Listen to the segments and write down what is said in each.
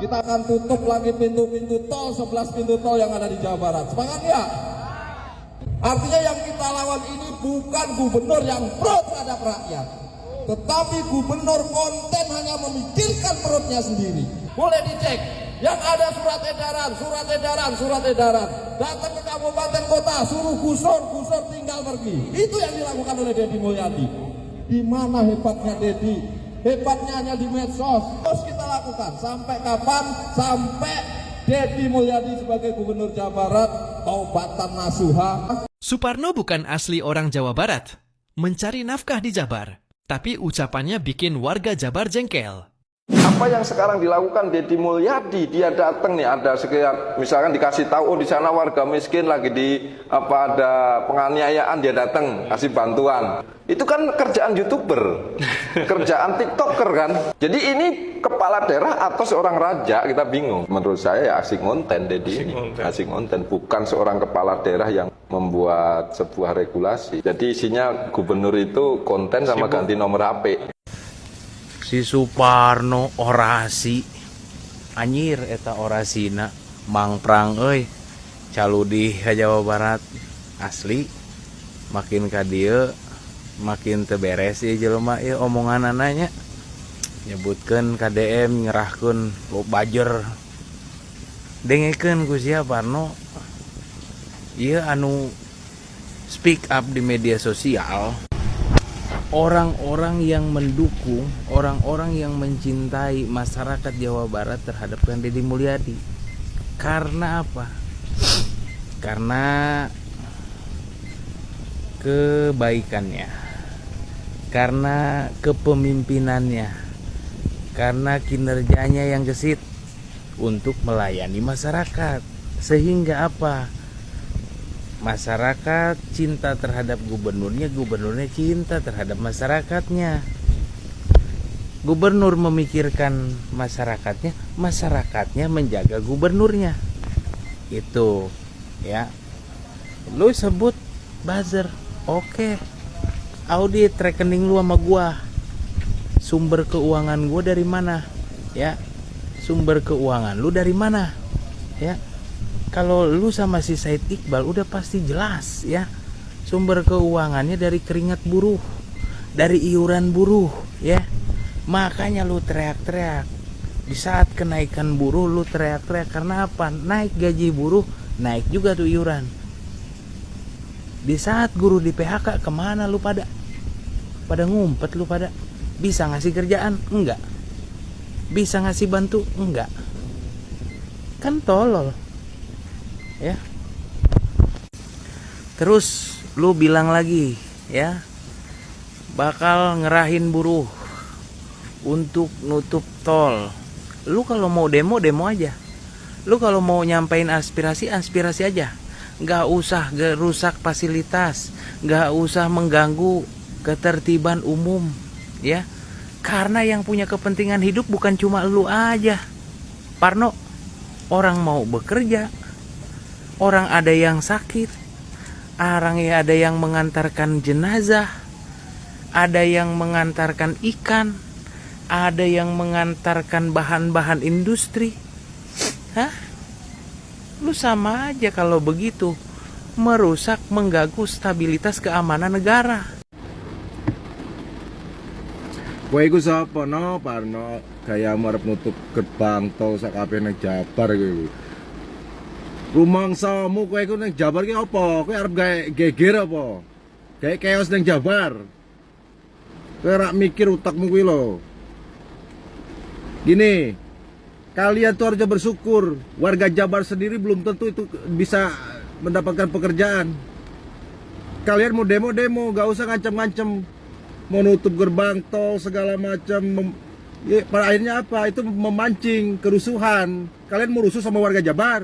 Kita akan tutup lagi pintu-pintu tol, 11 pintu tol yang ada di Jawa Barat. Semangat ya? Artinya yang kita lawan ini bukan gubernur yang pro terhadap rakyat, tetapi gubernur konten hanya memikirkan perutnya sendiri. Boleh dicek, yang ada surat edaran. Datang ke kabupaten kota, suruh gusur tinggal pergi. Itu yang dilakukan oleh Deddy Mulyadi. Di mana hebatnya Deddy? Hebatnya hanya di medsos. Terus kita lakukan sampai kapan? Sampai Deddy Mulyadi sebagai gubernur Jawa Barat taubatan nasuha. Suparno bukan asli orang Jawa Barat, mencari nafkah di Jabar, tapi ucapannya bikin warga Jabar jengkel. Apa yang sekarang dilakukan Deddy Mulyadi, dia datang nih, ada sekian, misalkan dikasih tahu, oh di sana warga miskin lagi ada penganiayaan, dia datang kasih bantuan. Itu kan kerjaan YouTuber, kerjaan TikToker kan. Jadi ini kepala daerah atau seorang raja, kita bingung. Menurut saya ya asik konten Deddy ini, asik konten, bukan seorang kepala daerah yang membuat sebuah regulasi. Jadi isinya gubernur itu konten sama ganti nomor HP. Si Suparno orasi anjir eta orasina mangprang euy caludih ka Jawa Barat asli makin ka dieu makin teu beres ieu jelema ieu omongan ananya nyebutkeun KDM nyerahkeun lo bajer dengekeun ku sia Parno ieu anu speak up di media sosial. Orang-orang yang mendukung, orang-orang yang mencintai masyarakat Jawa Barat terhadap Deddy Mulyadi. Karena apa? Karena kebaikannya, karena kepemimpinannya, karena kinerjanya yang gesit untuk melayani masyarakat. Sehingga apa? Masyarakat cinta terhadap gubernurnya, gubernurnya cinta terhadap masyarakatnya. Gubernur memikirkan masyarakatnya, masyarakatnya menjaga gubernurnya. Itu ya. Lu sebut buzzer, oke. Audit rekening lu sama gua. Sumber keuangan gua dari mana? Ya. Sumber keuangan lu dari mana? Ya. Kalau lu sama si Said Iqbal udah pasti jelas ya. Sumber keuangannya dari keringat buruh, dari iuran buruh ya. Makanya lu teriak-teriak. Di saat kenaikan buruh lu teriak-teriak karena apa? Naik gaji buruh, naik juga tuh iuran. Di saat guru di PHK kemana lu pada? Pada ngumpet lu pada. Bisa ngasih kerjaan? Enggak. Bisa ngasih bantu? Enggak. Kan tolol. Ya. Terus lu bilang lagi ya bakal ngerahin buruh untuk nutup tol. Lu kalau mau demo aja. Lu kalau mau nyampein aspirasi aja. Nggak usah rusak fasilitas, nggak usah mengganggu ketertiban umum ya. Karena yang punya kepentingan hidup bukan cuma lu aja Parno. Orang mau bekerja, orang ada yang sakit, orang ada yang mengantarkan jenazah, ada yang mengantarkan ikan, ada yang mengantarkan bahan-bahan industri. Hah? Lu sama aja kalau begitu, merusak, mengganggu stabilitas keamanan negara. Kowe iku sapa no Parno? Gayamu arep nutup gerbang tol sak kabeh nang Jabar kowe. Rumangsamu kowe iku ning Jabar ki apa? Kowe arep gawe geger apa? Gawe chaos ning Jabar. Kowe ora mikir utakmu kuwi lho. Gini, kalian tuh harusnya bersyukur. Warga Jabar sendiri belum tentu itu bisa mendapatkan pekerjaan. Kalian mau demo, gak usah ngancem-ngancem mau nutup gerbang tol segala macam. Ya, pada akhirnya apa? Itu memancing kerusuhan. Kalian mau rusuh sama warga Jabar?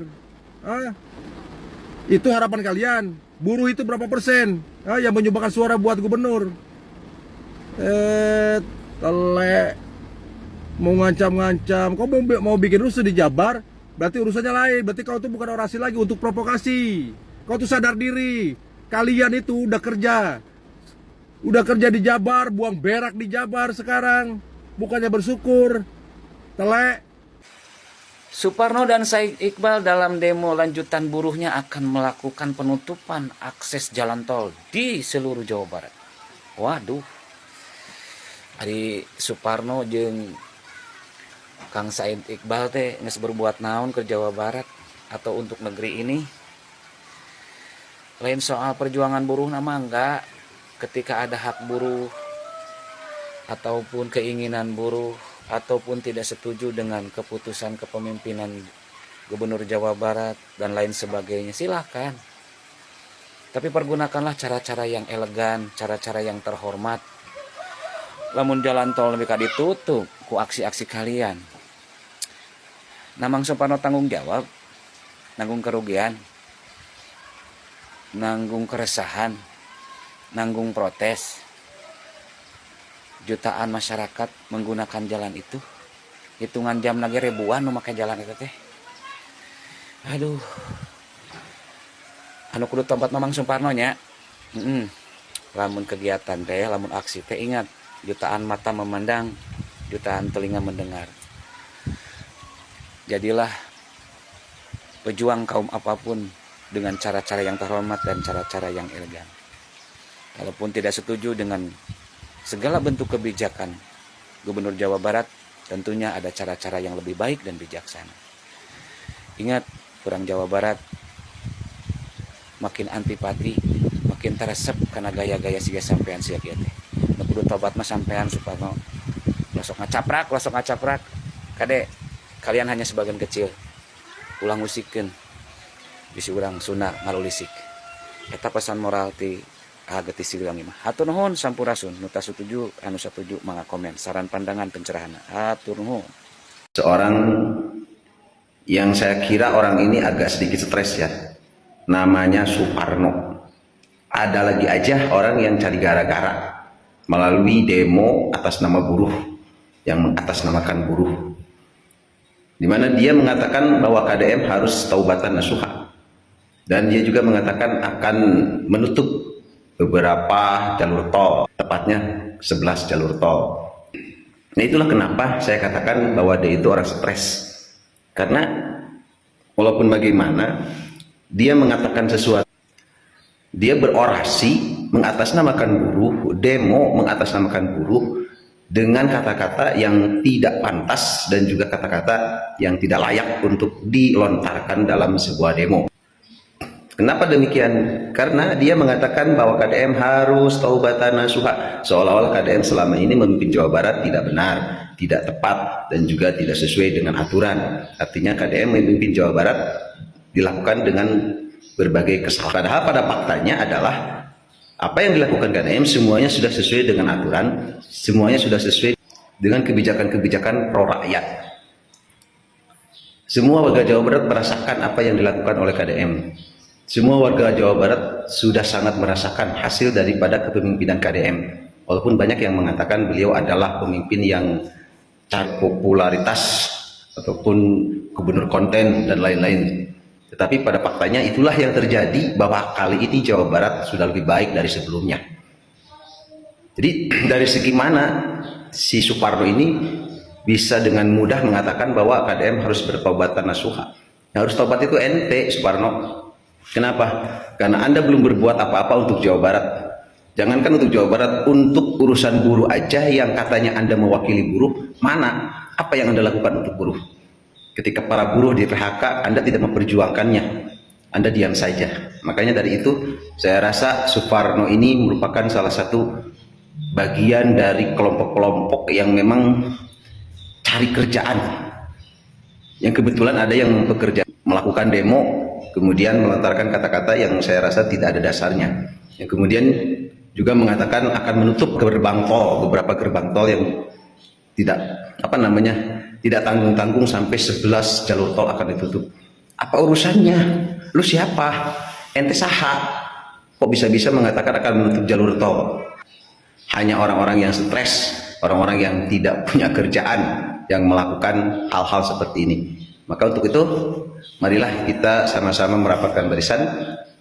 Itu harapan kalian. Buruh itu berapa persen yang menyumbangkan suara buat gubernur? Telek mau ngancam-ngancam. Kau mau bikin rusuh di Jabar, berarti urusannya lain. Berarti kau tuh bukan orasi lagi untuk provokasi. Kau tuh sadar diri. Kalian itu udah kerja di Jabar, buang berak di Jabar sekarang. Bukannya bersyukur. Telek. Suparno dan Said Iqbal dalam demo lanjutan buruhnya akan melakukan penutupan akses jalan tol di seluruh Jawa Barat. Waduh, Ari Suparno jeung Kang Said Iqbal teh geus berbuat naon ke Jawa Barat atau untuk negeri ini. Lain soal perjuangan buruh nama enggak, ketika ada hak buruh ataupun keinginan buruh ataupun tidak setuju dengan keputusan kepemimpinan Gubernur Jawa Barat dan lain sebagainya, silahkan. Tapi pergunakanlah cara-cara yang elegan, cara-cara yang terhormat. Lamun jalan tol lebih ditutup ku aksi-aksi kalian, Namang Suparno tanggung jawab, nanggung kerugian, nanggung keresahan, nanggung protes. Jutaan masyarakat menggunakan jalan itu, hitungan jam lagi ribuan memakai jalan itu teh. Aduh, anu kudu tempat Mamang Suparno nya. Lamun kegiatan teh, lamun aksi teh, ingat, jutaan mata memandang, jutaan telinga mendengar. Jadilah pejuang kaum apapun dengan cara-cara yang terhormat dan cara-cara yang elegan. Walaupun tidak setuju dengan segala bentuk kebijakan Gubernur Jawa Barat, tentunya ada cara-cara yang lebih baik dan bijaksana. Ingat, orang Jawa Barat makin antipati, makin teresep karena gaya-gaya siga sampean sia kieu teh. Nu kudu tobat mah sampean Suparno. Losok ngacaprak. Kade, kalian hanya sebagian kecil. Ulang usikeun. Bisi urang Sunda ngalulisik. Eta pesan moral ti ageti siluangi mah. Hatur nuhun sampurasun, nu teu setuju, anu satuju mangga komen saran pandangan pencerahan. Hatur nuhun. Seorang yang saya kira orang ini agak sedikit stres ya. Namanya Suparno. Ada lagi aja orang yang cari gara-gara melalui demo atas nama buruh, yang mengatasnamakan buruh. Di mana dia mengatakan bahwa KDM harus taubatan nasuha. Dan dia juga mengatakan akan menutup beberapa jalur tol, tepatnya 11 jalur tol. Nah, itulah kenapa saya katakan bahwa dia itu orang stres. Karena walaupun bagaimana dia mengatakan sesuatu, dia berorasi mengatasnamakan buruh, demo mengatasnamakan buruh dengan kata-kata yang tidak pantas dan juga kata-kata yang tidak layak untuk dilontarkan dalam sebuah demo. Kenapa demikian? Karena dia mengatakan bahwa KDM harus taubatan nasuha, seolah-olah KDM selama ini memimpin Jawa Barat tidak benar, tidak tepat, dan juga tidak sesuai dengan aturan. Artinya KDM memimpin Jawa Barat dilakukan dengan berbagai kesalahan. Padahal pada faktanya adalah apa yang dilakukan KDM semuanya sudah sesuai dengan aturan, semuanya sudah sesuai dengan kebijakan-kebijakan pro rakyat. Semua warga Jawa Barat merasakan apa yang dilakukan oleh KDM. Semua warga Jawa Barat sudah sangat merasakan hasil daripada kepemimpinan KDM. Walaupun banyak yang mengatakan beliau adalah pemimpin yang cari popularitas ataupun gubernur konten dan lain-lain. Tetapi pada faktanya itulah yang terjadi, bahwa kali ini Jawa Barat sudah lebih baik dari sebelumnya. Jadi dari segi mana si Suparno ini bisa dengan mudah mengatakan bahwa KDM harus bertaubatan nasuha. Yang harus taubat itu ente, Suparno. Kenapa? Karena Anda belum berbuat apa-apa untuk Jawa Barat. Jangankan untuk Jawa Barat, untuk urusan buruh aja yang katanya Anda mewakili buruh, mana? Apa yang Anda lakukan untuk buruh? Ketika para buruh di PHK, Anda tidak memperjuangkannya. Anda diam saja. Makanya dari itu, saya rasa Suparno ini merupakan salah satu bagian dari kelompok-kelompok yang memang cari kerjaan. Yang kebetulan ada yang bekerja, melakukan demo, kemudian melontarkan kata-kata yang saya rasa tidak ada dasarnya. Yang kemudian juga mengatakan akan menutup gerbang tol, beberapa gerbang tol yang tidak tidak tanggung-tanggung sampai 11 jalur tol akan ditutup. Apa urusannya? Lu siapa? Ente saha? Kok bisa-bisa mengatakan akan menutup jalur tol? Hanya orang-orang yang stres, orang-orang yang tidak punya kerjaan yang melakukan hal-hal seperti ini. Maka untuk itu, marilah kita sama-sama merapatkan barisan,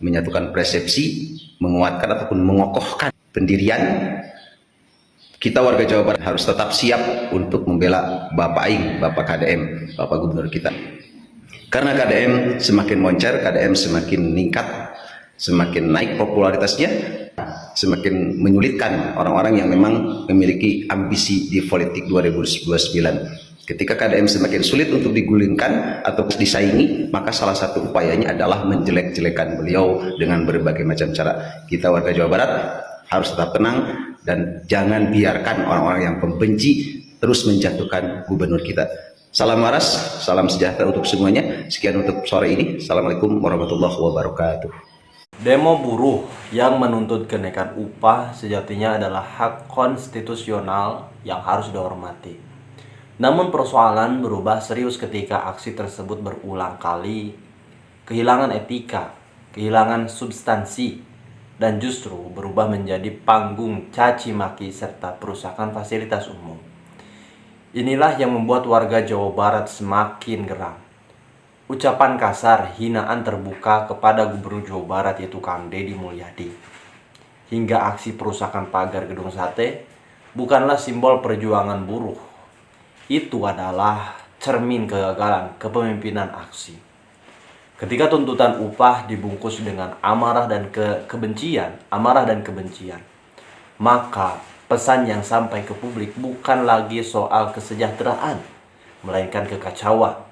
menyatukan persepsi, menguatkan ataupun mengokohkan pendirian. Kita warga Jawa Barat harus tetap siap untuk membela Bapak Aing, Bapak KDM, Bapak Gubernur kita. Karena KDM semakin moncer, KDM semakin meningkat, semakin naik popularitasnya, semakin menyulitkan orang-orang yang memang memiliki ambisi di politik 2029. Ketika KDM semakin sulit untuk digulingkan atau disaingi, maka salah satu upayanya adalah menjelek-jelekan beliau dengan berbagai macam cara. Kita warga Jawa Barat harus tetap tenang dan jangan biarkan orang-orang yang pembenci terus menjatuhkan gubernur kita. Salam waras, salam sejahtera untuk semuanya. Sekian untuk sore ini. Assalamualaikum warahmatullahi wabarakatuh. Demo buruh yang menuntut kenaikan upah sejatinya adalah hak konstitusional yang harus dihormati. Namun persoalan berubah serius ketika aksi tersebut berulang kali, kehilangan etika, kehilangan substansi, dan justru berubah menjadi panggung caci maki serta perusakan fasilitas umum. Inilah yang membuat warga Jawa Barat semakin geram. Ucapan kasar, hinaan terbuka kepada Gubernur Jawa Barat yaitu Kang Deddy Mulyadi, hingga aksi perusakan pagar gedung sate bukanlah simbol perjuangan buruh. Itu adalah cermin kegagalan kepemimpinan aksi. Ketika tuntutan upah dibungkus dengan amarah dan kebencian, maka pesan yang sampai ke publik bukan lagi soal kesejahteraan, melainkan kekacauan.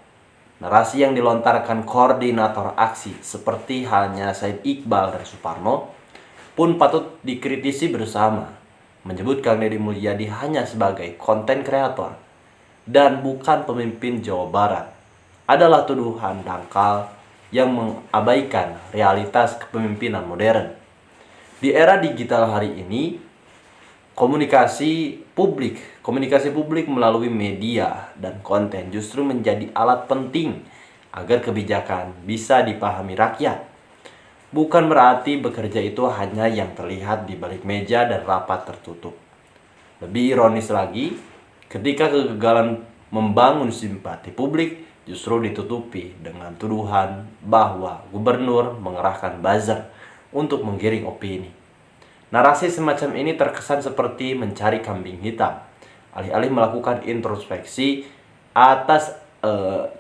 Narasi yang dilontarkan koordinator aksi seperti halnya Said Iqbal dan Suparno pun patut dikritisi bersama, menyebut Kang Deddy Mulyadi hanya sebagai konten kreator dan bukan pemimpin Jawa Barat adalah tuduhan dangkal yang mengabaikan realitas kepemimpinan modern. Di era digital hari ini, komunikasi publik melalui media dan konten justru menjadi alat penting agar kebijakan bisa dipahami rakyat. Bukan berarti bekerja itu hanya yang terlihat di balik meja dan rapat tertutup. Lebih ironis lagi, ketika kegagalan membangun simpati publik justru ditutupi dengan tuduhan bahwa gubernur mengerahkan buzzer untuk menggiring opini. Narasi semacam ini terkesan seperti mencari kambing hitam, alih-alih melakukan introspeksi atas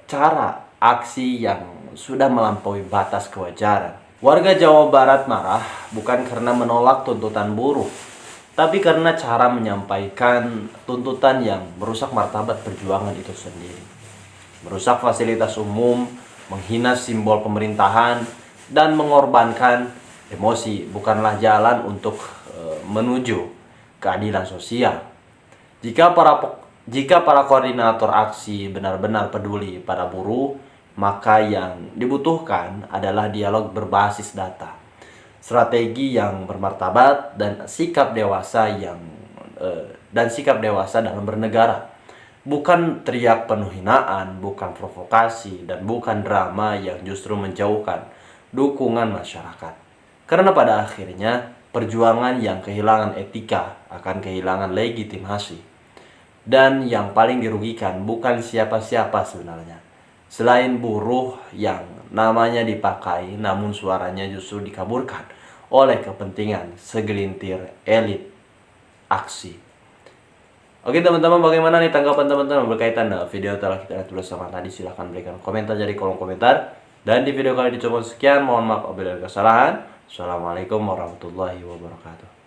cara aksi yang sudah melampaui batas kewajaran. Warga Jawa Barat marah bukan karena menolak tuntutan buruh, tapi karena cara menyampaikan tuntutan yang merusak martabat perjuangan itu sendiri. Merusak fasilitas umum, menghina simbol pemerintahan, dan mengorbankan emosi bukanlah jalan untuk menuju keadilan sosial. Jika para koordinator aksi benar-benar peduli pada buruh, maka yang dibutuhkan adalah dialog berbasis data, strategi yang bermartabat, dan sikap dewasa dalam bernegara. Bukan teriak penuh hinaan, bukan provokasi, dan bukan drama yang justru menjauhkan dukungan masyarakat. Karena pada akhirnya perjuangan yang kehilangan etika akan kehilangan legitimasi. Dan yang paling dirugikan bukan siapa-siapa sebenarnya, selain buruh yang namanya dipakai namun suaranya justru dikaburkan oleh kepentingan segelintir elit aksi. Oke teman-teman, bagaimana nih tanggapan teman-teman berkaitan dengan video telah kita tulis sama tadi? Silahkan berikan komentar dari kolom komentar. Dan di video kali ini cuma sekian, mohon maaf apabila ada kesalahan. Assalamualaikum warahmatullahi wabarakatuh.